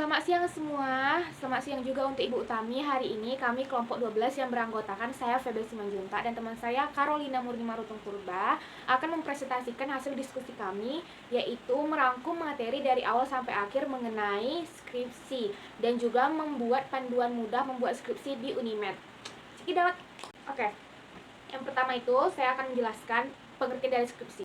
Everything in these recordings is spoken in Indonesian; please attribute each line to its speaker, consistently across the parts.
Speaker 1: Selamat siang semua, selamat siang juga untuk Ibu Utami. Hari ini kami kelompok 12 yang beranggotakan saya Febe Simanjuntak dan teman saya Carolina Murni Marutung Purba akan mempresentasikan hasil diskusi kami, yaitu merangkum materi dari awal sampai akhir mengenai skripsi dan juga membuat panduan mudah membuat skripsi di Unimed. Oke, yang pertama itu saya akan menjelaskan pengertian dari skripsi.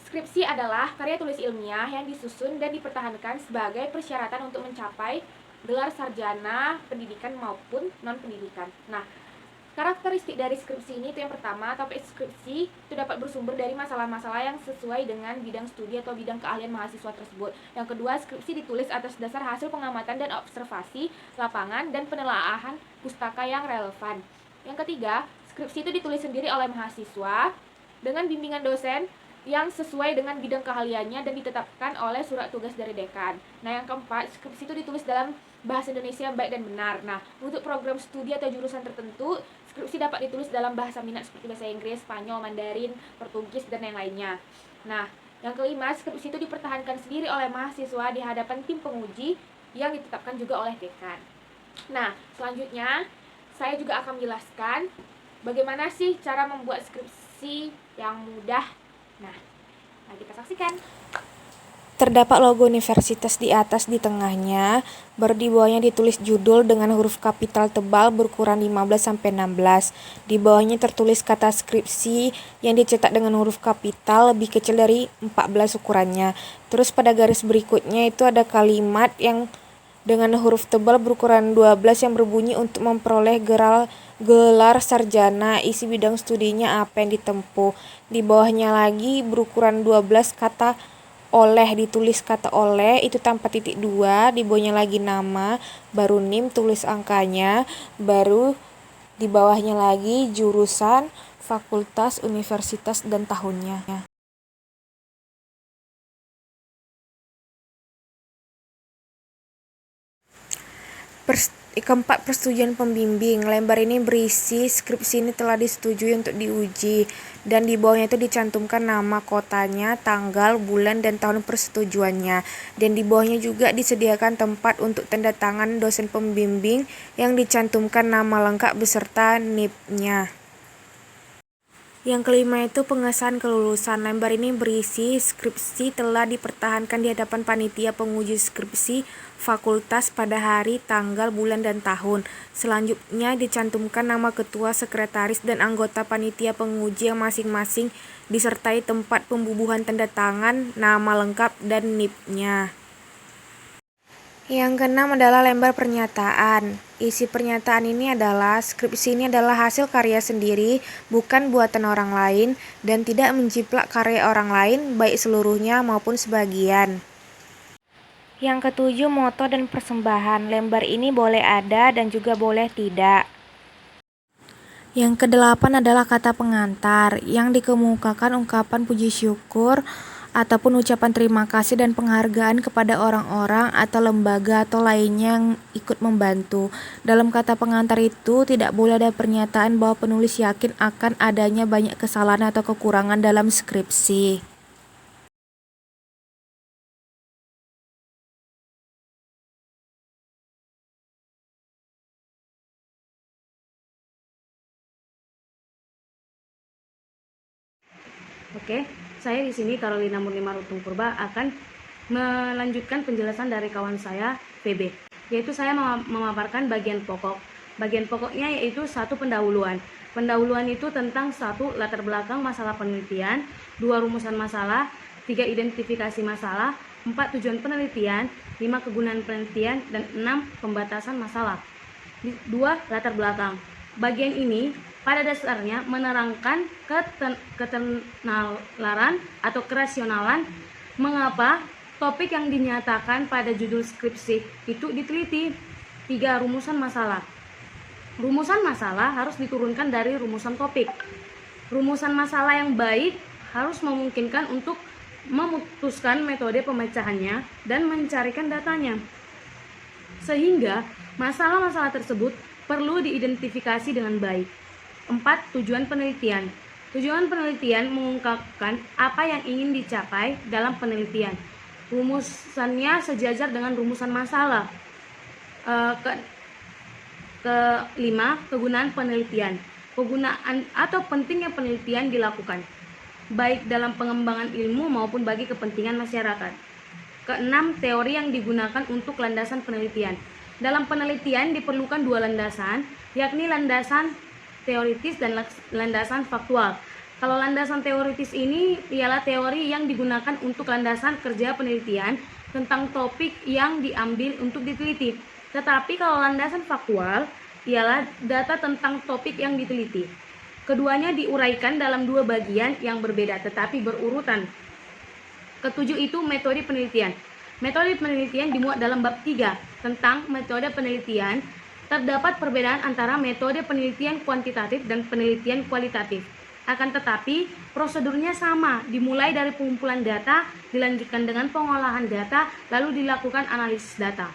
Speaker 1: Skripsi adalah karya tulis ilmiah yang disusun dan dipertahankan sebagai persyaratan untuk mencapai gelar sarjana pendidikan maupun non-pendidikan. Nah, karakteristik dari skripsi ini itu yang pertama, topik skripsi itu dapat bersumber dari masalah-masalah yang sesuai dengan bidang studi atau bidang keahlian mahasiswa tersebut. Yang kedua, skripsi ditulis atas dasar hasil pengamatan dan observasi lapangan dan penelaahan pustaka yang relevan. Yang ketiga, skripsi itu ditulis sendiri oleh mahasiswa dengan bimbingan dosen yang sesuai dengan bidang keahliannya dan ditetapkan oleh surat tugas dari dekan. Nah, yang keempat, skripsi itu ditulis dalam bahasa Indonesia yang baik dan benar. Nah, untuk program studi atau jurusan tertentu, skripsi dapat ditulis dalam bahasa minat seperti bahasa Inggris, Spanyol, Mandarin, Portugis, dan yang lainnya. Nah, yang kelima, skripsi itu dipertahankan sendiri oleh mahasiswa di hadapan tim penguji yang ditetapkan juga oleh dekan. Nah, selanjutnya saya juga akan menjelaskan bagaimana sih cara membuat skripsi yang mudah. Nah, kita saksikan.
Speaker 2: Terdapat logo universitas di atas di tengahnya, baru di bawahnya ditulis judul dengan huruf kapital tebal berukuran 15-16. Di bawahnya tertulis kata skripsi yang dicetak dengan huruf kapital lebih kecil dari 14 ukurannya. Terus pada garis berikutnya itu ada kalimat yang dengan huruf tebal berukuran 12 yang berbunyi untuk memperoleh gelar sarjana, isi bidang studinya apa yang ditempuh. Di bawahnya lagi berukuran 12 kata oleh, ditulis kata oleh itu tanpa titik dua, di bawahnya lagi nama, baru NIM tulis angkanya, baru di bawahnya lagi jurusan, fakultas, universitas, dan tahunnya. Keempat, persetujuan pembimbing. Lembar ini berisi skripsi ini telah disetujui untuk diuji, dan di bawahnya itu dicantumkan nama kotanya, tanggal, bulan, dan tahun persetujuannya. Dan di bawahnya juga disediakan tempat untuk tanda tangan dosen pembimbing yang dicantumkan nama lengkap beserta NIP-nya. Yang kelima itu pengesahan kelulusan. Lembar ini berisi skripsi telah dipertahankan di hadapan panitia penguji skripsi fakultas pada hari, tanggal, bulan, dan tahun. Selanjutnya dicantumkan nama ketua, sekretaris, dan anggota panitia penguji yang masing-masing disertai tempat pembubuhan tanda tangan, nama lengkap, dan NIP-nya. Yang keenam adalah lembar pernyataan. Isi pernyataan ini adalah, skripsi ini adalah hasil karya sendiri, bukan buatan orang lain, dan tidak menjiplak karya orang lain, baik seluruhnya maupun sebagian. Yang ketujuh, moto dan persembahan. Lembar ini boleh ada dan juga boleh tidak. Yang kedelapan adalah kata pengantar, yang dikemukakan ungkapan puji syukur ataupun ucapan terima kasih dan penghargaan kepada orang-orang atau lembaga atau lainnya yang ikut membantu. Dalam kata pengantar itu tidak boleh ada pernyataan bahwa penulis yakin akan adanya banyak kesalahan atau kekurangan dalam skripsi.
Speaker 3: Oke, saya di sini Carolina Murni Marutung Purba akan melanjutkan penjelasan dari kawan saya PB, yaitu saya memaparkan bagian pokok. Bagian pokoknya yaitu 1, pendahuluan. Pendahuluan itu tentang 1, latar belakang masalah penelitian, 2, rumusan masalah, 3, identifikasi masalah, 4, tujuan penelitian, 5, kegunaan penelitian, dan 6, pembatasan masalah. 2, latar belakang. Bagian ini pada dasarnya menerangkan ketenaran atau kerasionalan mengapa topik yang dinyatakan pada judul skripsi itu diteliti. 3, rumusan masalah. Rumusan masalah harus diturunkan dari rumusan topik. Rumusan masalah yang baik harus memungkinkan untuk memutuskan metode pemecahannya dan mencarikan datanya, sehingga masalah-masalah tersebut perlu diidentifikasi dengan baik. 4, tujuan penelitian. Tujuan penelitian mengungkapkan apa yang ingin dicapai dalam penelitian. Rumusannya sejajar dengan rumusan masalah. Kelima, kegunaan penelitian. Penggunaan atau pentingnya penelitian dilakukan baik dalam pengembangan ilmu maupun bagi kepentingan masyarakat. Keenam, teori yang digunakan untuk landasan penelitian. Dalam penelitian diperlukan dua landasan, yakni landasan teoritis dan landasan faktual. Kalau landasan teoritis ini ialah teori yang digunakan untuk landasan kerja penelitian tentang topik yang diambil untuk diteliti. Tetapi kalau landasan faktual ialah data tentang topik yang diteliti. Keduanya diuraikan dalam dua bagian yang berbeda tetapi berurutan. Ketujuh itu metode penelitian. Metode penelitian dimuat dalam bab 3 tentang metode penelitian. Terdapat perbedaan antara metode penelitian kuantitatif dan penelitian kualitatif. Akan tetapi, prosedurnya sama, dimulai dari pengumpulan data, dilanjutkan dengan pengolahan data, lalu dilakukan analisis data.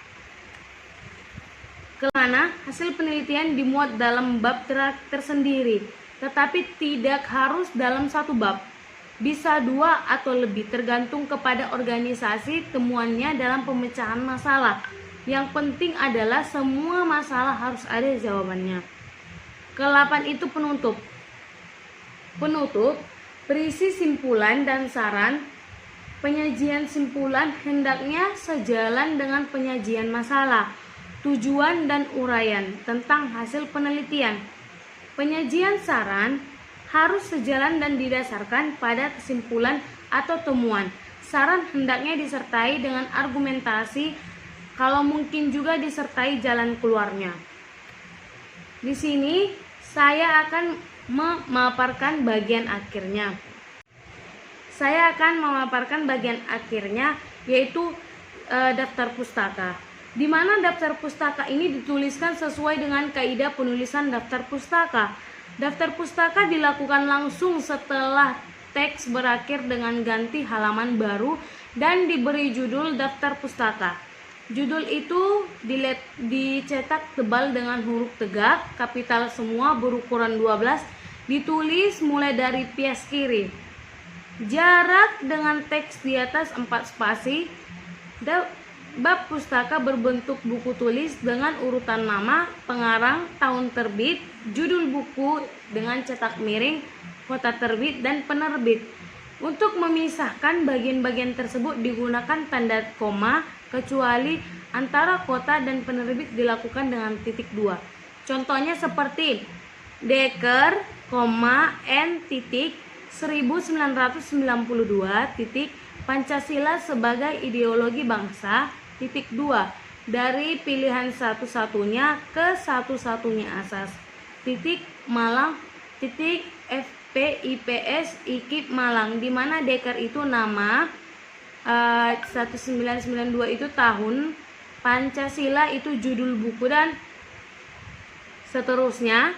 Speaker 3: Kemana hasil penelitian dimuat dalam bab tersendiri, tetapi tidak harus dalam satu bab. Bisa dua atau lebih, tergantung kepada organisasi temuannya dalam pemecahan masalah. Yang penting adalah semua masalah harus ada jawabannya. Ke-8 itu penutup. Penutup berisi simpulan dan saran. Penyajian simpulan hendaknya sejalan dengan penyajian masalah, tujuan dan uraian tentang hasil penelitian. Penyajian saran harus sejalan dan didasarkan pada kesimpulan atau temuan. Saran hendaknya disertai dengan argumentasi, kalau mungkin juga disertai jalan keluarnya. Di sini saya akan memaparkan bagian akhirnya. Yaitu daftar pustaka. Di mana daftar pustaka ini dituliskan sesuai dengan kaidah penulisan daftar pustaka. Daftar pustaka dilakukan langsung setelah teks berakhir dengan ganti halaman baru dan diberi judul daftar pustaka. Judul itu dicetak tebal dengan huruf tegak, kapital semua, berukuran 12, ditulis mulai dari pias kiri. Jarak dengan teks di atas 4 spasi. Bab pustaka berbentuk buku tulis dengan urutan nama, pengarang, tahun terbit, judul buku dengan cetak miring, kota terbit, dan penerbit. Untuk memisahkan bagian-bagian tersebut digunakan tanda koma, kecuali antara kota dan penerbit dilakukan dengan titik 2. Contohnya seperti Dekker, N titik 1992 titik Pancasila sebagai ideologi bangsa titik 2 dari pilihan satu-satunya ke satu-satunya asas titik Malang titik FPIPS IKIP Malang, di mana Dekker itu nama, 1992 itu tahun, Pancasila itu judul buku, dan seterusnya.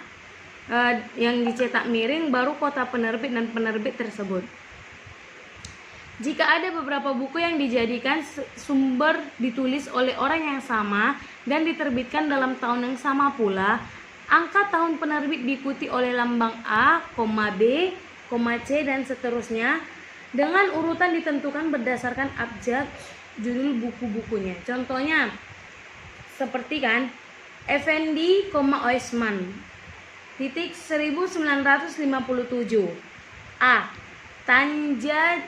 Speaker 3: Yang dicetak miring baru kota penerbit dan penerbit tersebut. Jika ada beberapa buku yang dijadikan sumber ditulis oleh orang yang sama dan diterbitkan dalam tahun yang sama pula, angka tahun penerbit diikuti oleh lambang A, B, C, dan seterusnya dengan urutan ditentukan berdasarkan abjad judul buku-bukunya. Contohnya seperti kan, Effendi, Oesman titik 1957. A. Tanja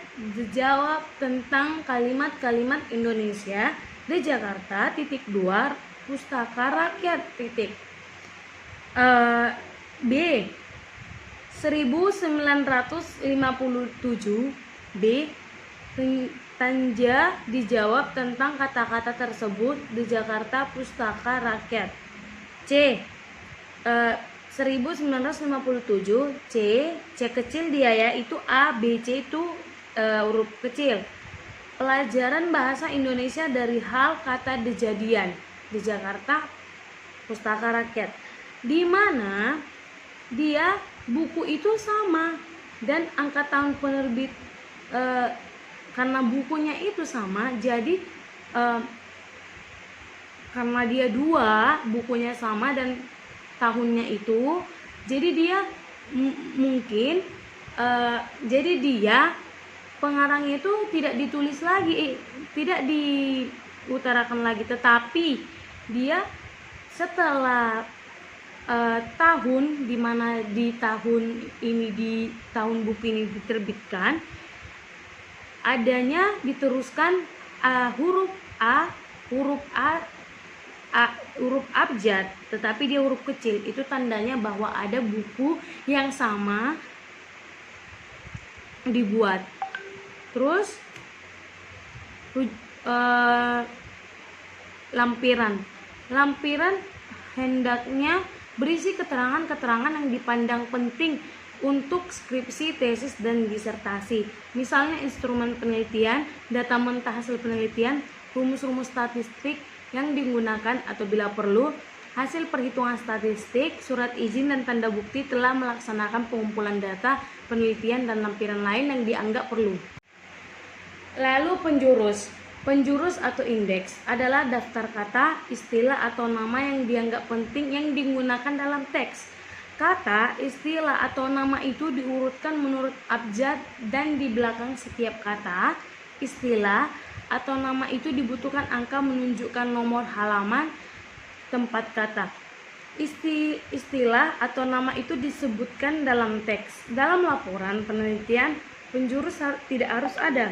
Speaker 3: jawab tentang kalimat-kalimat Indonesia di Jakarta titik 2 Pustaka Rakyat titik. B. 1957. B. Tanja dijawab tentang kata-kata tersebut di Jakarta Pustaka Rakyat. C. 1957. C kecil dia ya, itu A, B, C itu huruf kecil. Pelajaran bahasa Indonesia dari hal kata kejadian di Jakarta Pustaka Rakyat, di mana dia buku itu sama dan angka tahun penerbit, karena bukunya itu sama, jadi karena dia dua, bukunya sama dan tahunnya itu, jadi dia mungkin jadi dia pengarangnya itu tidak ditulis lagi, tidak diutarakan lagi, tetapi dia setelah tahun, dimana di tahun ini, di tahun buku ini diterbitkan, adanya diteruskan huruf abjad, tetapi dia huruf kecil. Itu tandanya bahwa ada buku yang sama dibuat. Terus lampiran hendaknya berisi keterangan-keterangan yang dipandang penting untuk skripsi, tesis, dan disertasi. Misalnya instrumen penelitian, data mentah hasil penelitian, rumus-rumus statistik yang digunakan atau bila perlu, hasil perhitungan statistik, surat izin dan tanda bukti telah melaksanakan pengumpulan data, penelitian, dan lampiran lain yang dianggap perlu. Lalu Penjurus atau indeks adalah daftar kata, istilah, atau nama yang dianggap penting yang digunakan dalam teks. Kata, istilah, atau nama itu diurutkan menurut abjad, dan di belakang setiap kata, istilah, atau nama itu dibutuhkan angka menunjukkan nomor halaman tempat kata. Istilah atau nama itu disebutkan dalam teks. Dalam laporan penelitian, penjurus tidak harus ada.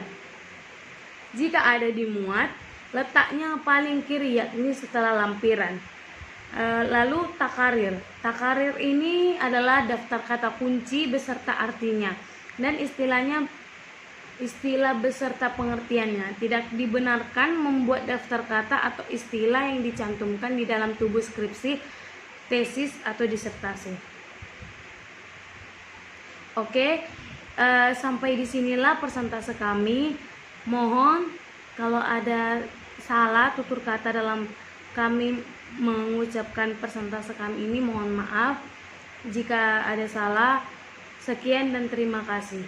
Speaker 3: Jika ada dimuat, letaknya paling kiri, yakni setelah lampiran. Lalu takarir ini adalah daftar kata kunci beserta artinya dan istilah beserta pengertiannya. Tidak dibenarkan membuat daftar kata atau istilah yang dicantumkan di dalam tubuh skripsi, tesis, atau disertasi. Oke, sampai disinilah persentase kami. Mohon kalau ada salah tutur kata dalam kami mengucapkan persentase kami ini, mohon maaf jika ada salah. Sekian dan terima kasih.